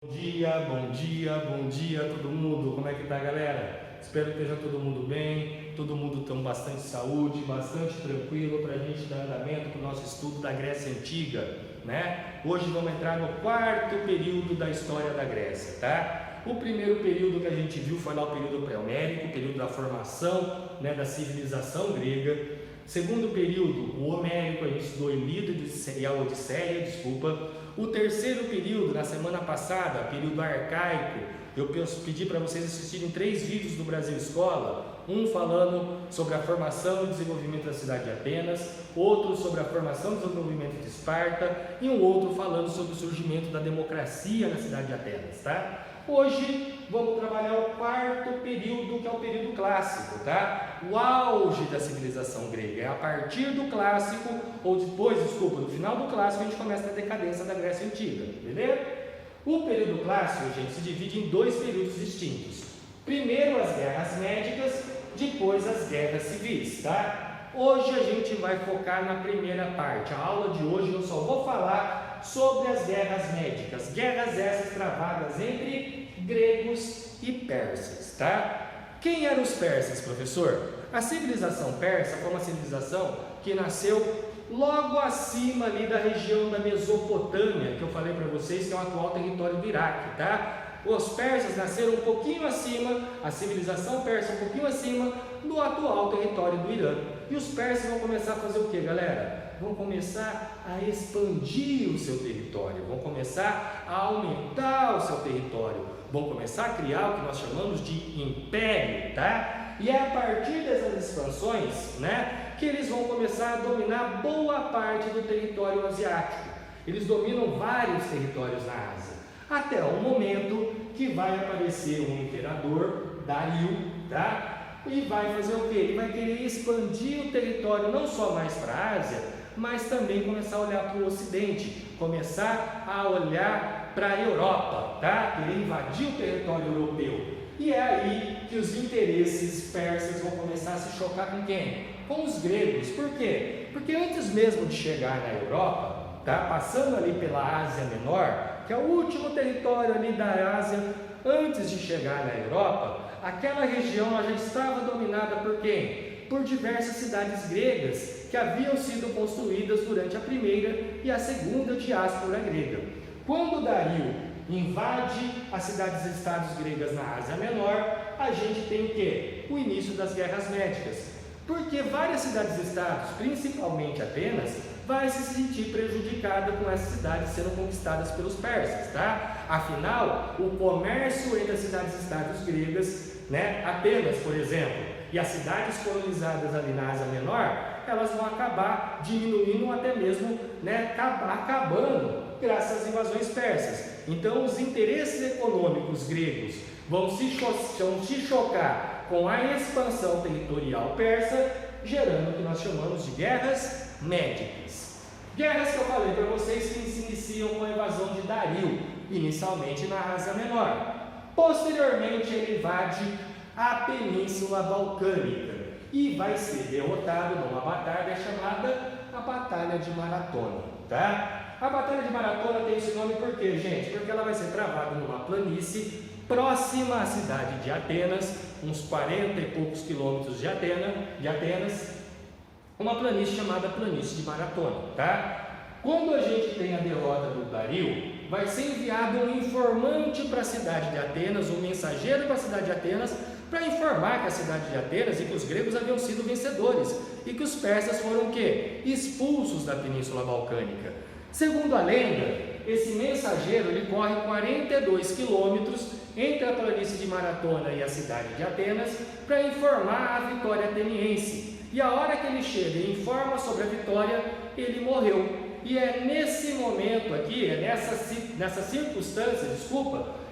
Bom dia todo mundo, como é que tá, galera? Espero que esteja todo mundo bem, todo mundo com bastante saúde, bastante tranquilo para a gente dar andamento para o nosso estudo da Grécia Antiga, né? Hoje vamos entrar no quarto período da história da Grécia, tá? O primeiro período que a gente viu foi lá o período pré-homérico, o período da formação, né, da civilização grega. Segundo período, o Homérico, a gente estudou Ilíada e a Odisseia, O terceiro período, na semana passada, período arcaico, eu pedi para vocês assistirem 3 vídeos do Brasil Escola, um falando sobre a formação e desenvolvimento da cidade de Atenas, outro sobre a formação e desenvolvimento de Esparta e um outro falando sobre o surgimento da democracia na cidade de Atenas, tá? Hoje vamos trabalhar o quarto período, que é o período clássico, tá? O auge da civilização grega. É a partir do clássico, ou depois, no final do clássico, a gente começa a decadência da Grécia Antiga, beleza? O período clássico, gente, se divide em 2 períodos distintos. Primeiro as guerras médicas, depois as guerras civis, tá? Hoje a gente vai focar na primeira parte. A aula de hoje eu só vou falar sobre as guerras médicas. Guerras essas travadas entre gregos e persas, tá? Quem eram os persas, professor? A civilização persa foi uma civilização que nasceu logo acima ali da região da Mesopotâmia, que eu falei para vocês que é o atual território do Iraque, tá? Os persas nasceram um pouquinho acima, a civilização persa um pouquinho acima do atual território do Irã. E os persas vão começar a fazer o que, galera? Vão começar a expandir o seu território, vão começar a aumentar o seu território, vão começar a criar o que nós chamamos de império, tá? E é a partir dessas expansões, né, que eles vão começar a dominar boa parte do território asiático. Eles dominam vários territórios na Ásia, até o momento que vai aparecer um imperador, Dario, tá? E vai fazer o quê? Ele vai querer expandir o território não só mais para a Ásia, mas também começar a olhar para o Ocidente, começar a olhar para a Europa, tá? Querer invadir o território europeu. E é aí que os interesses persas vão começar a se chocar com quem? Com os gregos. Por quê? Porque antes mesmo de chegar na Europa, tá? Passando ali pela Ásia Menor, que é o último território ali da Ásia, antes de chegar na Europa, aquela região já estava dominada por quem? Por diversas cidades gregas que haviam sido construídas durante a primeira e a segunda diáspora grega. Quando Dario invade as cidades-estados gregas na Ásia Menor, a gente tem o quê? O início das guerras médicas. Porque várias cidades-estados, principalmente Atenas, vai se sentir prejudicada com essas cidades sendo conquistadas pelos persas, tá? Afinal, o comércio entre as cidades-estados gregas, né, Atenas, por exemplo, e as cidades colonizadas ali na Ásia Menor, elas vão acabar diminuindo ou até mesmo, né, acabando graças às invasões persas. Então, os interesses econômicos gregos vão se chocar com a expansão territorial persa, gerando o que nós chamamos de guerras médicas. Guerras que eu falei para vocês que se iniciam com a invasão de Dario, inicialmente na Ásia Menor. Posteriormente, ele invade a Península Balcânica e vai ser derrotado numa batalha chamada a Batalha de Maratona, tá? A Batalha de Maratona tem esse nome por quê, gente? Porque ela vai ser travada numa planície próxima à cidade de Atenas, uns 40 e poucos quilômetros de Atenas, uma planície chamada Planície de Maratona, tá? Quando a gente tem a derrota do Dario, vai ser enviado um informante para a cidade de Atenas, um mensageiro para a cidade de Atenas, para informar que a cidade de Atenas e que os gregos haviam sido vencedores e que os persas foram o quê? Expulsos da Península Balcânica. Segundo a lenda, esse mensageiro ele corre 42 quilômetros entre a planície de Maratona e a cidade de Atenas para informar a vitória ateniense. E a hora que ele chega e informa sobre a vitória, ele morreu. E é nesse momento aqui, nessa circunstância,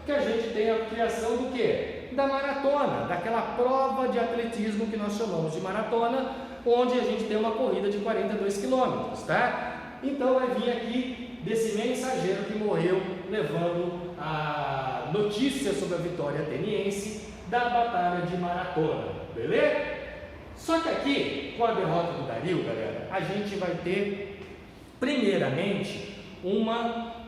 que a gente tem a criação do quê? Da maratona, daquela prova de atletismo que nós chamamos de maratona, onde a gente tem uma corrida de 42 quilômetros, tá? Então vai vir aqui desse mensageiro que morreu, levando a notícia sobre a vitória ateniense da Batalha de Maratona, beleza? Só que aqui, com a derrota do Dario, galera, a gente vai ter, primeiramente, uma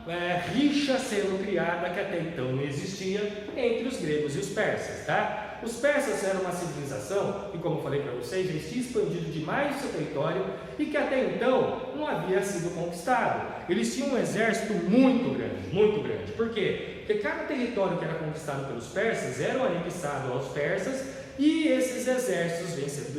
rixa sendo criada que até então não existia entre os gregos e os persas, tá? Os persas eram uma civilização que, como eu falei para vocês, eles tinham expandido demais o seu território e que até então não havia sido conquistado. Eles tinham um exército muito grande, muito grande. Por quê? Porque cada território que era conquistado pelos persas era anexado aos persas e esses exércitos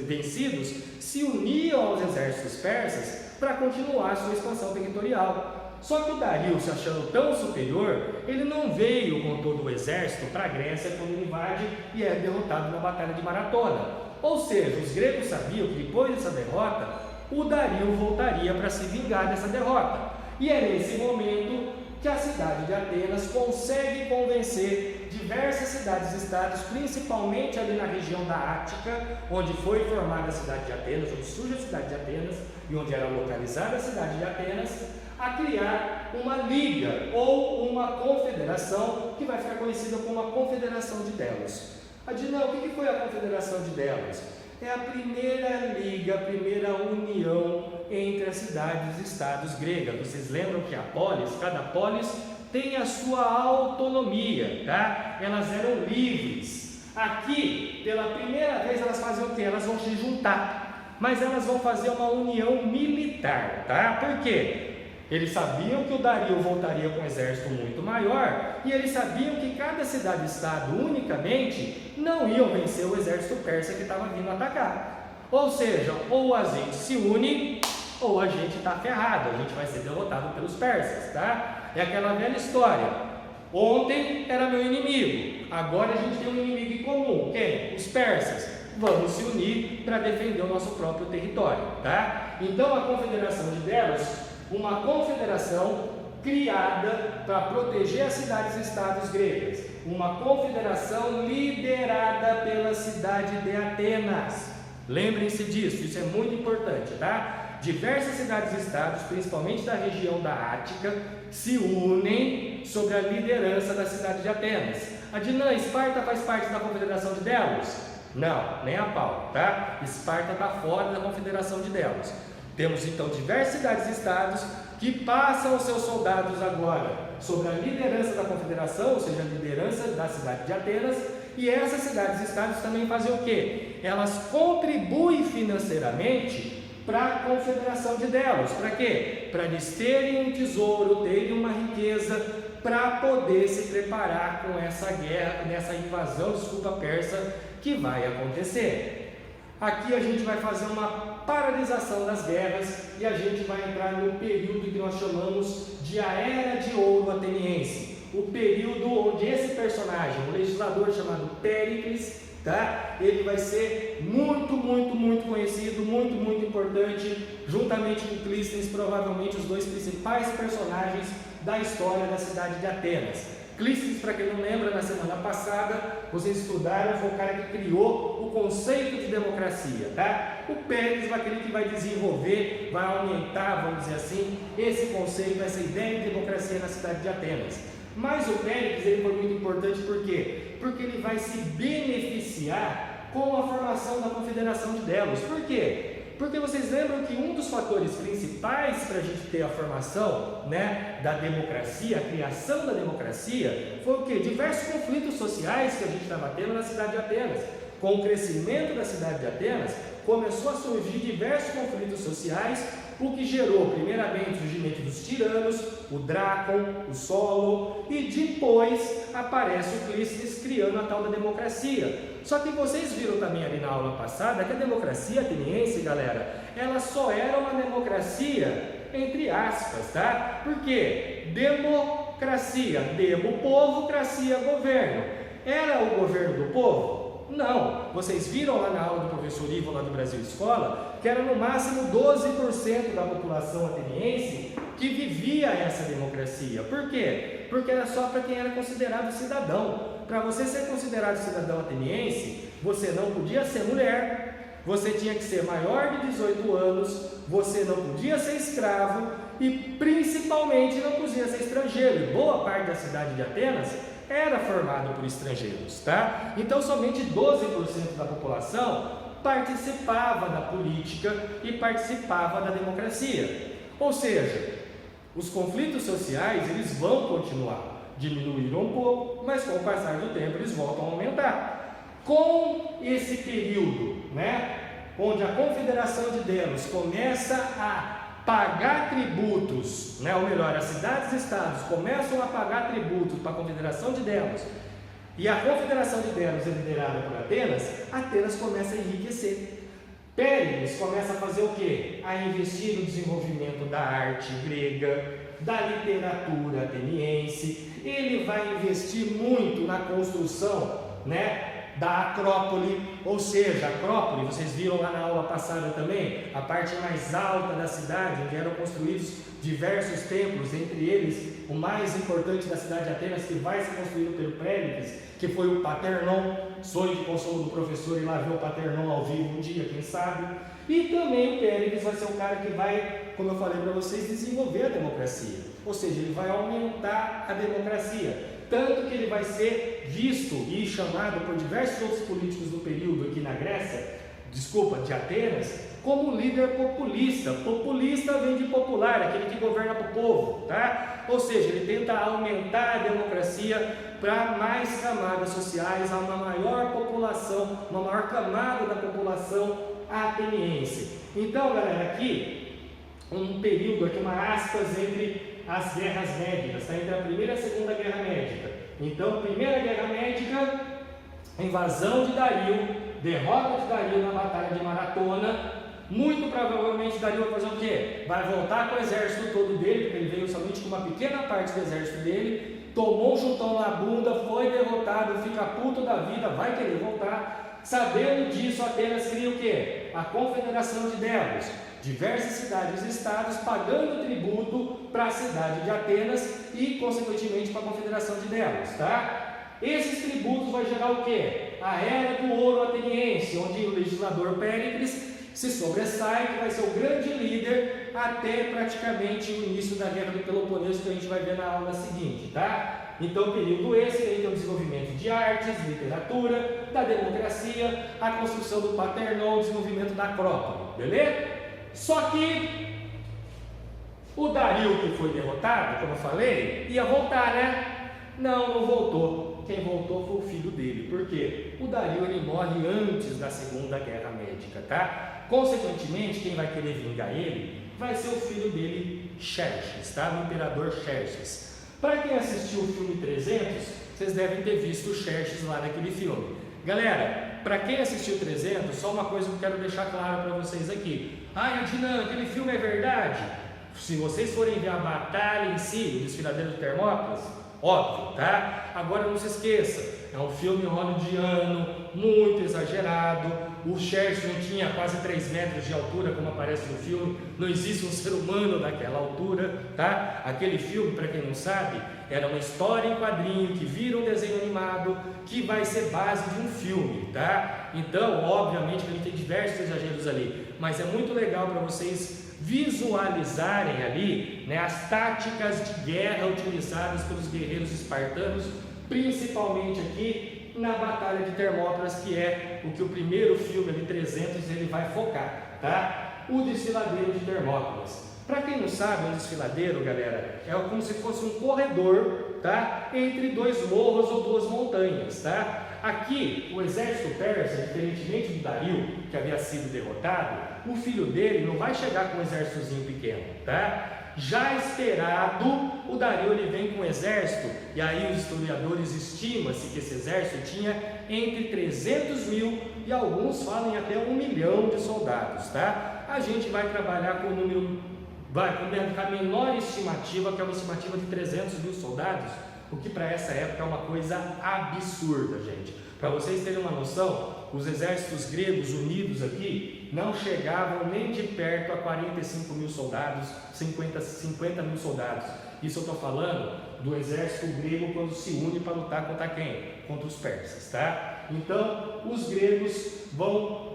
vencidos se uniam aos exércitos persas para continuar a sua expansão territorial. Só que o Dario, se achando tão superior, ele não veio com todo o exército para a Grécia quando ele invade e é derrotado na Batalha de Maratona. Ou seja, os gregos sabiam que depois dessa derrota, o Dario voltaria para se vingar dessa derrota. E é nesse momento que a cidade de Atenas consegue convencer diversas cidades-estados, principalmente ali na região da Ática, onde foi formada a cidade de Atenas, onde surge a cidade de Atenas e onde era localizada a cidade de Atenas, a criar uma liga ou uma confederação que vai ficar conhecida como a Confederação de Delos. Adinão, o que foi a Confederação de Delos? É a primeira liga, a primeira união entre as cidades e estados gregas. Vocês lembram que cada polis tem a sua autonomia, tá? Elas eram livres. Aqui, pela primeira vez, elas fazem o quê? Elas vão se juntar, mas elas vão fazer uma união militar, tá? Por quê? Eles sabiam que o Dario voltaria com um exército muito maior e eles sabiam que cada cidade-estado unicamente não iam vencer o exército persa que estava vindo atacar. Ou seja, ou a gente se une ou a gente está ferrado, a gente vai ser derrotado pelos persas, tá? É aquela velha história. Ontem era meu inimigo, agora a gente tem um inimigo em comum. Quem? Os persas. Vamos se unir para defender o nosso próprio território, tá? Então a Confederação de Delos, uma confederação criada para proteger as cidades-estados gregas, uma confederação liderada pela cidade de Atenas. Lembrem-se disso, isso é muito importante, tá? Diversas cidades-estados, principalmente da região da Ática, se unem sob a liderança da cidade de Atenas. Adinã, Esparta faz parte da Confederação de Delos? Não, nem a pau, tá? Esparta está fora da Confederação de Delos. Temos então diversas cidades-estados que passam os seus soldados agora sob a liderança da confederação, ou seja, a liderança da cidade de Atenas, e essas cidades-estados também fazem o quê? Elas contribuem financeiramente para a confederação de Delos. Para quê? Para eles terem um tesouro, terem uma riqueza, para poder se preparar com essa guerra, nessa invasão, persa que vai acontecer. Aqui a gente vai fazer uma paralisação das guerras e a gente vai entrar no período que nós chamamos de a Era de Ouro Ateniense. O período onde esse personagem, um legislador chamado Péricles, tá? Ele vai ser muito conhecido, muito importante, juntamente com Clístenes, provavelmente os dois principais personagens da história da cidade de Atenas. Clístenes, para quem não lembra, na semana passada, vocês estudaram, foi o cara que criou o conceito de democracia, tá? O Péricles vai aquele que vai desenvolver, vai aumentar, vamos dizer assim, esse conceito, essa ideia de democracia na cidade de Atenas. Mas o Péricles, ele foi muito importante, por quê? Porque ele vai se beneficiar com a formação da Confederação de Delos. Por quê? Porque vocês lembram que um dos fatores principais para a gente ter a formação, da democracia, a criação da democracia, foi o quê? Diversos conflitos sociais que a gente estava tendo na cidade de Atenas. Com o crescimento da cidade de Atenas, começou a surgir diversos conflitos sociais, o que gerou primeiramente o surgimento dos tiranos, o Drácon, o Solo, e depois aparece o Clístenes criando a tal da democracia. Só que vocês viram também ali na aula passada que a democracia ateniense, galera, ela só era uma democracia entre aspas, tá? Por quê? Democracia, demo povo, cracia governo. Era o governo do povo? Não. Vocês viram lá na aula do professor Ivo, lá do Brasil Escola, que era no máximo 12% da população ateniense que vivia essa democracia. Por quê? Porque era só para quem era considerado cidadão. Para você ser considerado cidadão ateniense, você não podia ser mulher, você tinha que ser maior de 18 anos, você não podia ser escravo e principalmente não podia ser estrangeiro. E boa parte da cidade de Atenas era formada por estrangeiros, tá? Então somente 12% da população participava da política e participava da democracia. Ou seja, Os conflitos sociais, eles vão continuar, diminuíram um pouco, mas com o passar do tempo eles voltam a aumentar. Com esse período, né, onde a Confederação de Delos começa a pagar tributos, né, ou melhor, as cidades e estados começam a pagar tributos para a Confederação de Delos, e a Confederação de Delos é liderada por Atenas, Atenas começa a enriquecer. Péricles começa a fazer o quê? A investir no desenvolvimento da arte grega, da literatura ateniense. Ele vai investir muito na construção, né, da Acrópole, ou seja, a Acrópole, vocês viram lá na aula passada também, a parte mais alta da cidade, onde eram construídos diversos templos, entre eles o mais importante da cidade de Atenas, que vai ser construído pelo Péricles, que foi o Paternon. Sonho de consumo do professor ir lá ver o Paternon ao vivo um dia, quem sabe. E também o Péricles vai ser o cara que vai, como eu falei para vocês, desenvolver a democracia, ou seja, ele vai aumentar a democracia. Tanto que ele vai ser visto e chamado por diversos outros políticos do período aqui na Grécia, de Atenas, como líder populista. Populista vem de popular, aquele que governa para o povo, tá? Ou seja, ele tenta aumentar a democracia para mais camadas sociais, a uma maior população, uma maior camada da população ateniense. Então, galera, aqui um período, aqui uma aspas entre as guerras médicas, tá? Entre a primeira e a segunda guerra médica. Então, primeira guerra médica, invasão de Dario, derrota de Dario na batalha de Maratona. Muito provavelmente Dario vai fazer o quê? Vai voltar com o exército todo dele, porque ele veio somente com uma pequena parte do exército dele, tomou um chutão na bunda, foi derrotado, fica puto da vida, vai querer voltar. Sabendo disso, Atenas cria o quê? A Confederação de Delos. Diversas cidades e estados pagando tributo para a cidade de Atenas e, consequentemente, para a Confederação de Delos, tá? Esses tributos vai gerar o quê? A Era do Ouro Ateniense, onde o legislador Péricles se sobressai, que vai ser o grande líder até praticamente o início da Guerra do Peloponeso, que a gente vai ver na aula seguinte, tá? Então, período esse aí tem o desenvolvimento de artes, literatura, da democracia, a construção do Paternon, o desenvolvimento da Acrópole, beleza? Só que o Dario, que foi derrotado, como eu falei, ia voltar, né? Não voltou. Quem voltou foi o filho dele. Por quê? O Dario ele morre antes da Segunda Guerra Médica, tá? Consequentemente, quem vai querer vingar ele vai ser o filho dele, Xerxes, tá? O imperador Xerxes. Para quem assistiu o filme 300, vocês devem ter visto o Xerxes lá naquele filme. Galera, para quem assistiu 300, só uma coisa que eu quero deixar claro para vocês aqui. Adnan, aquele filme é verdade? Se vocês forem ver a batalha em si, o desfiladeiro de Termópilas, óbvio, tá? Agora não se esqueça, é um filme hollywoodiano, muito exagerado. O Xerxes não tinha quase 3 metros de altura, como aparece no filme. Não existe um ser humano daquela altura, tá? Aquele filme, para quem não sabe, era uma história em quadrinho que vira um desenho animado, que vai ser base de um filme, tá? Então, obviamente, que a gente tem diversos exageros ali, mas é muito legal para vocês visualizarem ali, né, as táticas de guerra utilizadas pelos guerreiros espartanos, principalmente aqui na Batalha de Termópilas, que é o que o primeiro filme ali, 300, ele vai focar, tá? O desfiladeiro de Termópilas. Para quem não sabe, um desfiladeiro, galera, é como se fosse um corredor, tá? Entre 2 morros ou 2 montanhas, tá? Aqui, o exército persa, diferentemente do Dario, que havia sido derrotado, o filho dele não vai chegar com um exércitozinho pequeno, tá? Já esperado, o Dario ele vem com um exército, e aí os historiadores estimam-se que esse exército tinha entre 300 mil e alguns falam em até 1 milhão de soldados, tá? A gente vai trabalhar com o número, com a menor estimativa, que é uma estimativa de 300 mil soldados, o que para essa época é uma coisa absurda, gente. Para vocês terem uma noção, os exércitos gregos unidos aqui não chegavam nem de perto a 45 mil soldados, 50 mil soldados. Isso eu estou falando do exército grego quando se une para lutar contra quem? Contra os persas, tá? Então, os gregos vão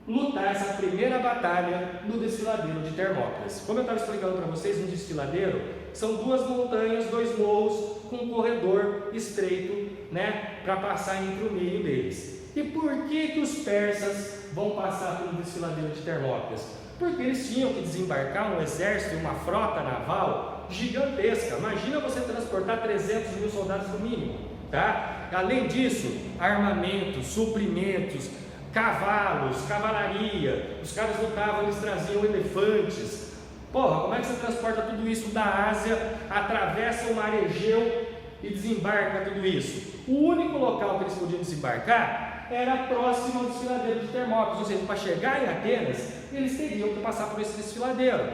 lutar essa primeira batalha no desfiladeiro de Termópilas. Como eu estava explicando para vocês, um desfiladeiro são 2 montanhas, 2 morros com um corredor estreito, né, para passar entre o meio deles. E por que os persas vão passar pelo desfiladeiro de Termópilas? Porque eles tinham que desembarcar um exército e uma frota naval gigantesca. Imagina você transportar 300 mil soldados no mínimo, tá? Além disso, armamentos, suprimentos, cavalos, cavalaria. Os caras lutavam, eles traziam elefantes. Porra, como é que você transporta tudo isso da Ásia, atravessa o mar Egeu e desembarca tudo isso? O único local que eles podiam desembarcar era próximo ao desfiladeiro de Termópilas, ou seja, para chegar em Atenas, eles teriam que passar por esse desfiladeiro.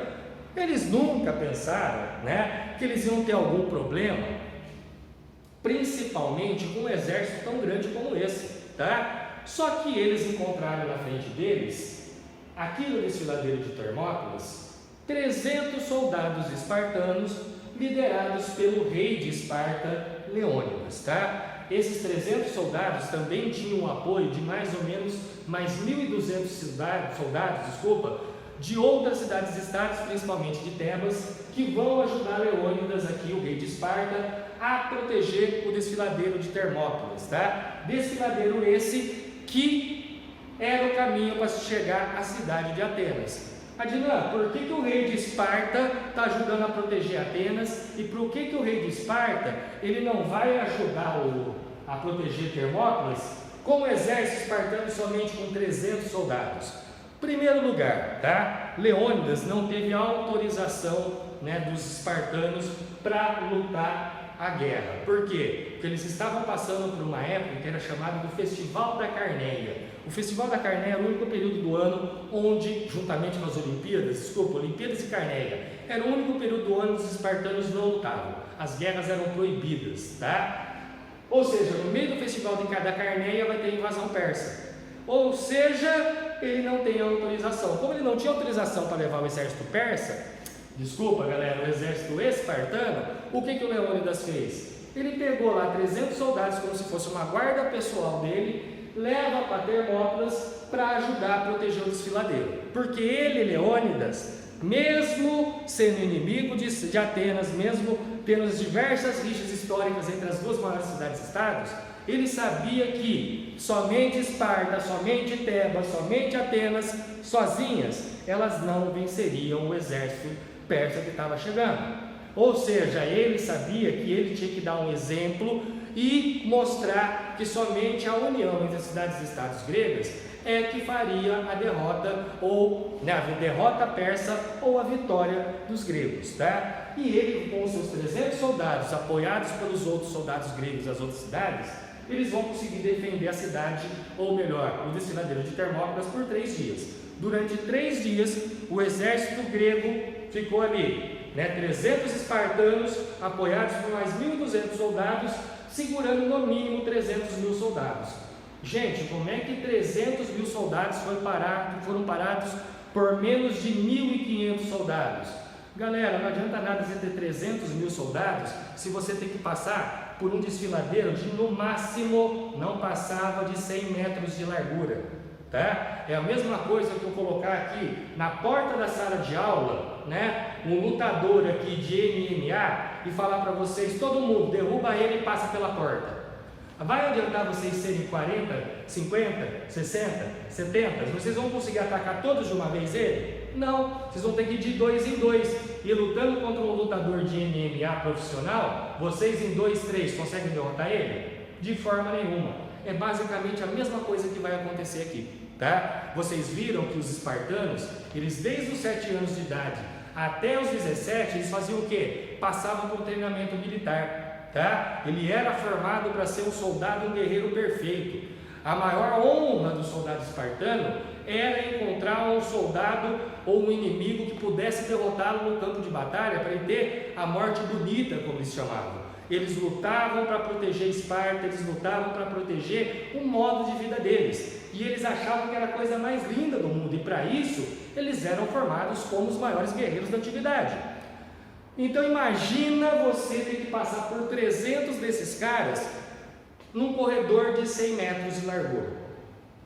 Eles nunca pensaram, né, que eles iam ter algum problema, principalmente com um exército tão grande como esse, tá? Só que eles encontraram na frente deles, aqui no desfiladeiro de Termópilas, 300 soldados espartanos liderados pelo rei de Esparta, Leônidas, tá? Esses 300 soldados também tinham o apoio de mais ou menos mais 1.200 soldados, de outras cidades-estados, principalmente de Tebas, que vão ajudar Leônidas, aqui o rei de Esparta, a proteger o desfiladeiro de Termópilas, tá? Desfiladeiro esse que era o caminho para se chegar à cidade de Atenas. Adilã, por que o rei de Esparta está ajudando a proteger Atenas e por que o rei de Esparta ele não vai ajudar a proteger Termópilas com o exército espartano somente com 300 soldados? Primeiro lugar, tá? Leônidas não teve autorização, né, dos espartanos para lutar a guerra. Por quê? Porque eles estavam passando por uma época que era chamada do Festival da Carneia. O Festival da Carneia era o único período do ano onde, juntamente com as Olimpíadas e Carneia, era o único período do ano onde os espartanos não lutavam. As guerras eram proibidas, tá? Ou seja, no meio do Festival da Carneia vai ter invasão persa. Ou seja, ele não tem autorização. Como ele não tinha autorização para levar o exército persa, desculpa galera, o exército espartano, o que o Leônidas fez? Ele pegou lá 300 soldados como se fosse uma guarda pessoal dele, leva para Termópilas para ajudar a proteger o desfiladeiro. Porque ele, Leônidas, mesmo sendo inimigo de Atenas, mesmo tendo as diversas rixas históricas entre as duas maiores cidades-estados, ele sabia que somente Esparta, somente Tebas, somente Atenas, sozinhas, elas não venceriam o exército persa que estava chegando. Ou seja, ele sabia que ele tinha que dar um exemplo e mostrar que somente a união entre as cidades-estados gregas é que faria a derrota, ou a derrota persa ou a vitória dos gregos, tá? E ele, com seus 300 soldados, apoiados pelos outros soldados gregos das outras cidades, eles vão conseguir defender a cidade, ou melhor, o desfiladeiro de Termópilas por 3 dias. Durante 3 dias, o exército grego ficou ali, 300 espartanos, apoiados por mais 1.200 soldados, segurando no mínimo 300 mil soldados. Gente, como é que 300 mil soldados foram parados por menos de 1.500 soldados? Galera, não adianta nada você ter 300 mil soldados se você tem que passar por um desfiladeiro de, no máximo, não passava de 100 metros de largura, tá? É a mesma coisa que eu colocar aqui na porta da sala de aula, um lutador aqui de MMA e falar para vocês, todo mundo derruba ele e passa pela porta. Vai adiantar vocês serem 40, 50, 60, 70? Vocês vão conseguir atacar todos de uma vez ele? Não, vocês vão ter que ir de 2 em 2. E lutando contra um lutador de MMA profissional, vocês em 2, 3 conseguem derrotar ele? De forma nenhuma. É basicamente a mesma coisa que vai acontecer aqui, tá? Vocês viram que os espartanos, eles desde os 7 anos de idade até os 17, eles faziam o quê? Passavam por treinamento militar, tá? Ele era formado para ser um soldado, um guerreiro perfeito. A maior honra do soldado espartano era encontrar um soldado ou um inimigo que pudesse derrotá-lo no campo de batalha para ele ter a morte bonita, como eles chamavam. Eles lutavam para proteger Esparta, eles lutavam para proteger o modo de vida deles. E eles achavam que era a coisa mais linda do mundo. E para isso, eles eram formados como os maiores guerreiros da antiguidade. Então imagina você ter que passar por 300 desses caras num corredor de 100 metros de largura.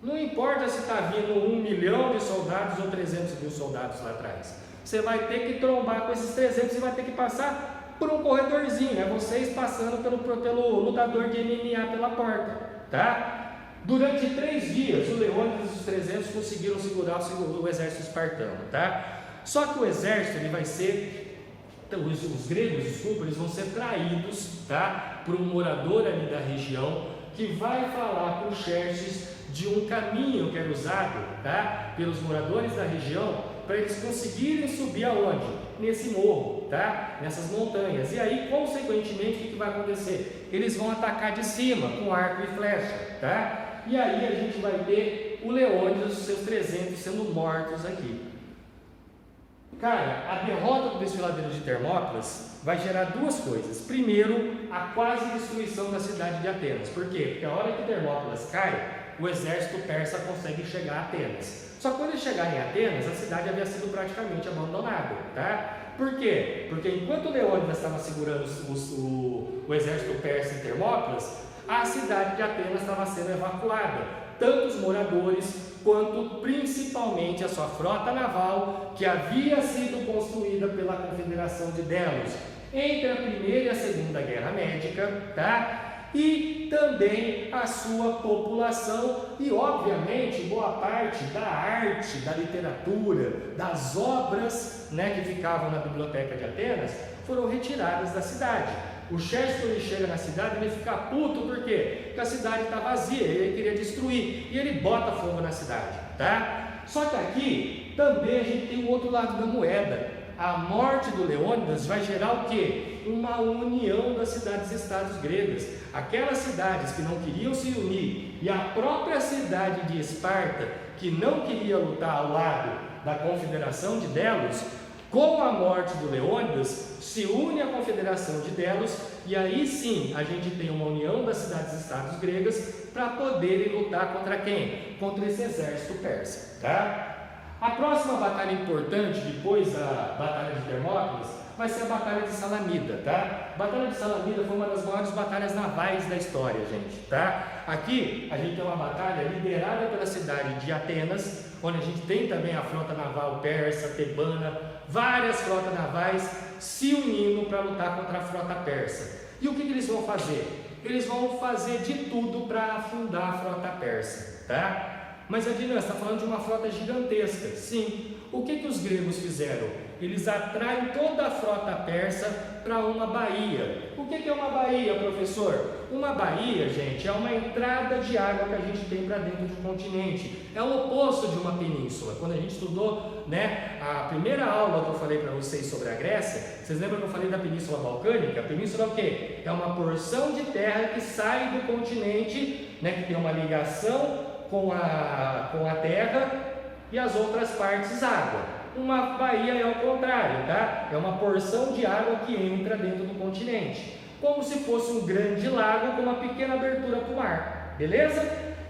Não importa se está vindo 1 milhão de soldados ou 300 mil soldados lá atrás. Você vai ter que trombar com esses 300 e vai ter que passar por um corredorzinho, vocês passando pelo lutador de MMA pela porta, tá? Durante 3 dias, o Leônidas e os 300 conseguiram segurar o exército espartano, tá? Só que o exército ele vai ser Então, os gregos, desculpa, eles vão ser traídos, tá, por um morador ali da região que vai falar para o Xerxes de um caminho que era usado, tá, pelos moradores da região para eles conseguirem subir aonde? Nesse morro, tá, nessas montanhas. E aí, consequentemente, o que vai acontecer? Eles vão atacar de cima com arco e flecha, tá? E aí a gente vai ter o Leônidas e os seus 300 sendo mortos aqui. Cara, a derrota do desfiladeiro de Termópilas vai gerar duas coisas. Primeiro, a quase destruição da cidade de Atenas. Por quê? Porque a hora que Termópilas cai, o exército persa consegue chegar a Atenas. Só que quando eles chegarem em Atenas, a cidade havia sido praticamente abandonada, tá? Por quê? Porque enquanto Leônidas estava segurando o exército persa em Termópilas, a cidade de Atenas estava sendo evacuada. Tanto os moradores, quanto principalmente a sua frota naval, que havia sido construída pela Confederação de Delos entre a Primeira e a Segunda Guerra Médica, tá? E também a sua população e, obviamente, boa parte da arte, da literatura, das obras, né, que ficavam na biblioteca de Atenas, foram retiradas da cidade. O Xerxes, quando ele chega na cidade, ele fica puto, por quê? Porque a cidade está vazia, ele queria destruir, e ele bota fogo na cidade, tá? Só que aqui, também a gente tem o outro lado da moeda. A morte do Leônidas vai gerar o quê? Uma união das cidades-estados gregas. Aquelas cidades que não queriam se unir, e a própria cidade de Esparta, que não queria lutar ao lado da Confederação de Delos, com a morte do Leônidas, se une à Confederação de Delos, e aí sim a gente tem uma união das cidades-estados gregas para poderem lutar contra quem? Contra esse exército persa, tá? A próxima batalha importante, depois da Batalha de Termópilas, vai ser a Batalha de Salamida, tá? A Batalha de Salamida foi uma das maiores batalhas navais da história, gente, tá? Aqui a gente tem uma batalha liderada pela cidade de Atenas, onde a gente tem também a frota naval persa, tebana, várias frotas navais se unindo para lutar contra a frota persa. E o que eles vão fazer? Eles vão fazer de tudo para afundar a frota persa, tá? Mas Adriano, está falando de uma frota gigantesca. Sim. O que os gregos fizeram? Eles atraem toda a frota persa para uma baía. O que é uma baía, professor? Uma baía, gente, é uma entrada de água que a gente tem para dentro de um continente. É o oposto de uma península. Quando a gente estudou, né, a primeira aula que eu falei para vocês sobre a Grécia, vocês lembram que eu falei da Península Balcânica? A península é o quê? É uma porção de terra que sai do continente, né, que tem uma ligação com a terra e as outras partes água. Uma baía é o contrário, tá? É uma porção de água que entra dentro do continente, como se fosse um grande lago com uma pequena abertura para o mar, beleza?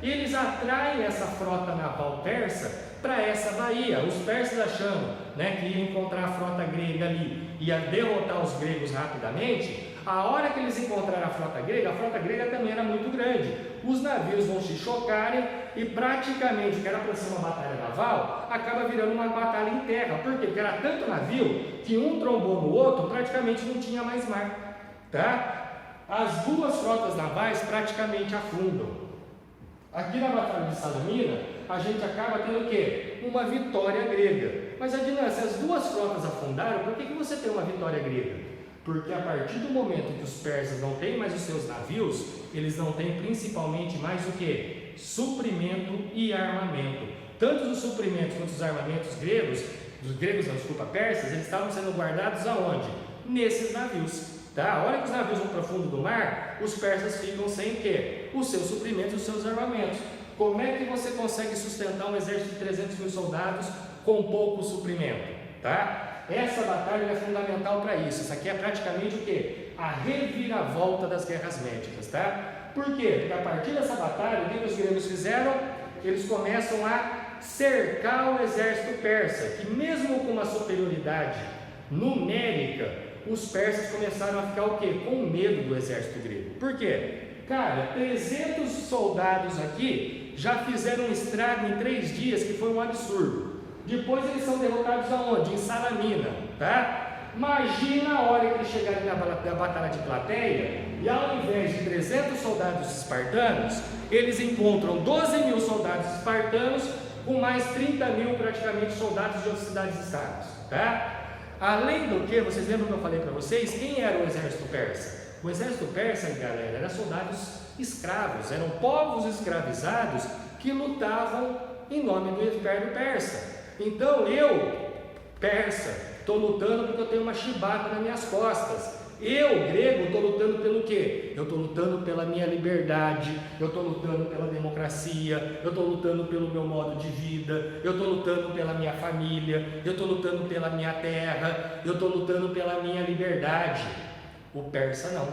E eles atraem essa frota naval persa para essa baía. Os persas achando, né, que iam encontrar a frota grega ali e ia derrotar os gregos rapidamente. A hora que eles encontraram a frota grega também era muito grande. Os navios vão se chocarem e praticamente, que era para ser uma batalha naval, acaba virando uma batalha em terra. Por quê? Porque era tanto navio que um trombou no outro, praticamente não tinha mais mar, tá? As duas frotas navais praticamente afundam. Aqui na Batalha de Salamina, a gente acaba tendo o quê? Uma vitória grega. Mas Adnan, se as duas frotas afundaram, por que você tem uma vitória grega? Porque a partir do momento que os persas não têm mais os seus navios, eles não têm principalmente mais o que? Suprimento e armamento. Tanto os suprimentos quanto os armamentos persas, eles estavam sendo guardados aonde? Nesses navios. Tá? A hora que os navios vão para o fundo do mar, os persas ficam sem o quê? Os seus suprimentos, os seus armamentos. Como é que você consegue sustentar um exército de 300 mil soldados com pouco suprimento? Tá? Essa batalha é fundamental para isso. Isso aqui é praticamente o quê? A reviravolta das guerras médicas, tá? Por quê? Porque a partir dessa batalha, o que os gregos fizeram? Eles começam a cercar o exército persa, que mesmo com uma superioridade numérica, os persas começaram a ficar o quê? Com medo do exército grego. Por quê? Cara, 300 soldados aqui já fizeram um estrago em 3 dias que foi um absurdo. Depois eles são derrotados aonde? Em Salamina, tá? Imagina a hora que eles chegarem na Batalha de Plateia e ao invés de 300 soldados espartanos, eles encontram 12 mil soldados espartanos com mais 30 mil praticamente soldados de outras cidades-estados, tá? Além do que, vocês lembram que eu falei para vocês, quem era o exército persa? O exército persa, galera, era soldados escravos, eram povos escravizados que lutavam em nome do Império Persa. Então eu, persa, estou lutando porque eu tenho uma chibata nas minhas costas. Eu, grego, estou lutando pelo quê? Eu estou lutando pela minha liberdade, eu estou lutando pela democracia, eu estou lutando pelo meu modo de vida, eu estou lutando pela minha família, eu estou lutando pela minha terra, eu estou lutando pela minha liberdade. O persa não,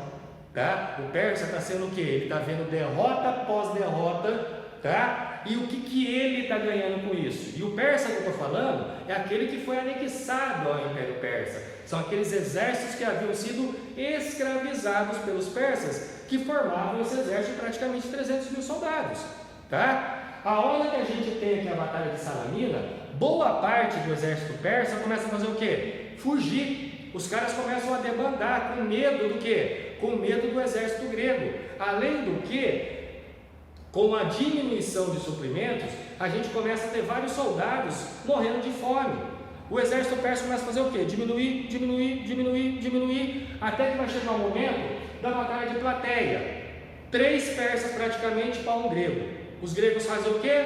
tá? O persa está sendo o quê? Ele está vendo derrota após derrota, tá? E o que ele está ganhando com isso? E o persa que eu estou falando é aquele que foi anexado ao Império Persa. São aqueles exércitos que haviam sido escravizados pelos persas, que formavam esse exército de praticamente 300 mil soldados, tá? A hora que a gente tem aqui a Batalha de Salamina, boa parte do exército persa começa a fazer o quê? Fugir. Os caras começam a debandar com medo do quê? Com medo do exército grego. Além do que, com a diminuição de suprimentos, a gente começa a ter vários soldados morrendo de fome. O exército persa começa a fazer o quê? Diminuir, até que vai chegar o momento da Batalha de Plateia. 3 persas praticamente para um grego. Os gregos fazem o quê?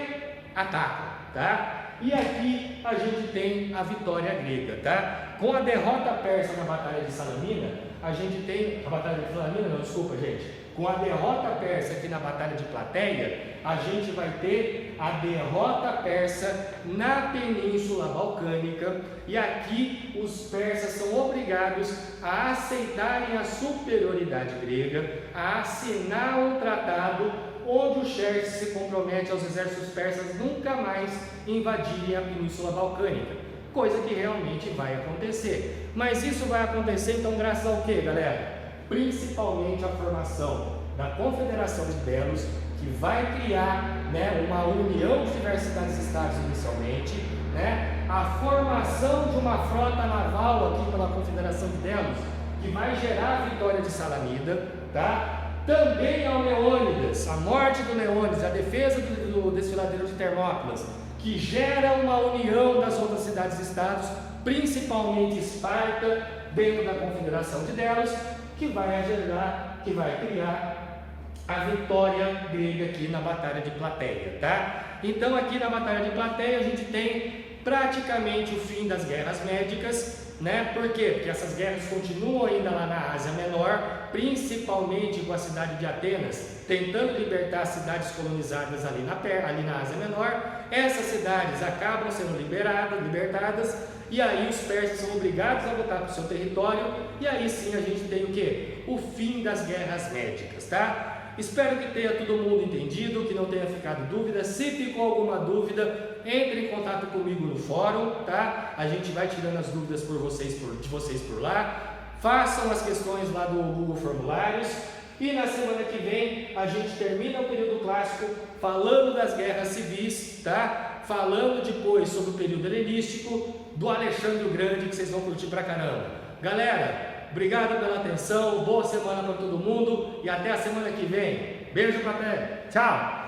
Atacam, tá? E aqui a gente tem a vitória grega, tá? Com a derrota persa na Batalha de Salamina, a gente tem... A Batalha de Salamina, não, desculpa, gente. Com a derrota persa aqui na Batalha de Plateia, a gente vai ter a derrota persa na Península Balcânica, e aqui os persas são obrigados a aceitarem a superioridade grega, a assinar um tratado onde o Xerxes se compromete aos exércitos persas nunca mais invadirem a Península Balcânica, coisa que realmente vai acontecer. Mas isso vai acontecer então graças ao que, galera? Principalmente a formação da Confederação de Delos, que vai criar, né, uma união de diversidades-estados inicialmente, né, a formação de uma frota naval aqui pela Confederação de Delos, que vai gerar a vitória de Salamina, tá? Também ao Leônidas, a morte do Leônidas, a defesa do desfiladeiro de Termópilas, que gera uma união das outras cidades-estados, principalmente Esparta, dentro da Confederação de Delos, que vai criar a vitória grega aqui na Batalha de Plateia, tá? Então aqui na Batalha de Plateia a gente tem praticamente o fim das guerras médicas, né? Por quê? Porque essas guerras continuam ainda lá na Ásia Menor, principalmente com a cidade de Atenas, tentando libertar as cidades colonizadas ali na Ásia Menor. Essas cidades acabam sendo libertadas, e aí os persas são obrigados a voltar para o seu território, e aí sim a gente tem o quê? O fim das guerras médicas, tá? Espero que tenha todo mundo entendido, que não tenha ficado dúvida. Se ficou alguma dúvida, entre em contato comigo no fórum, tá? A gente vai tirando as dúvidas de vocês por lá. Façam as questões lá do Google Formulários. E na semana que vem a gente termina o período clássico falando das guerras civis, tá? Falando depois sobre o período helenístico do Alexandre o Grande, que vocês vão curtir pra caramba. Galera, obrigado pela atenção, boa semana para todo mundo e até a semana que vem. Beijo pra terra, tchau!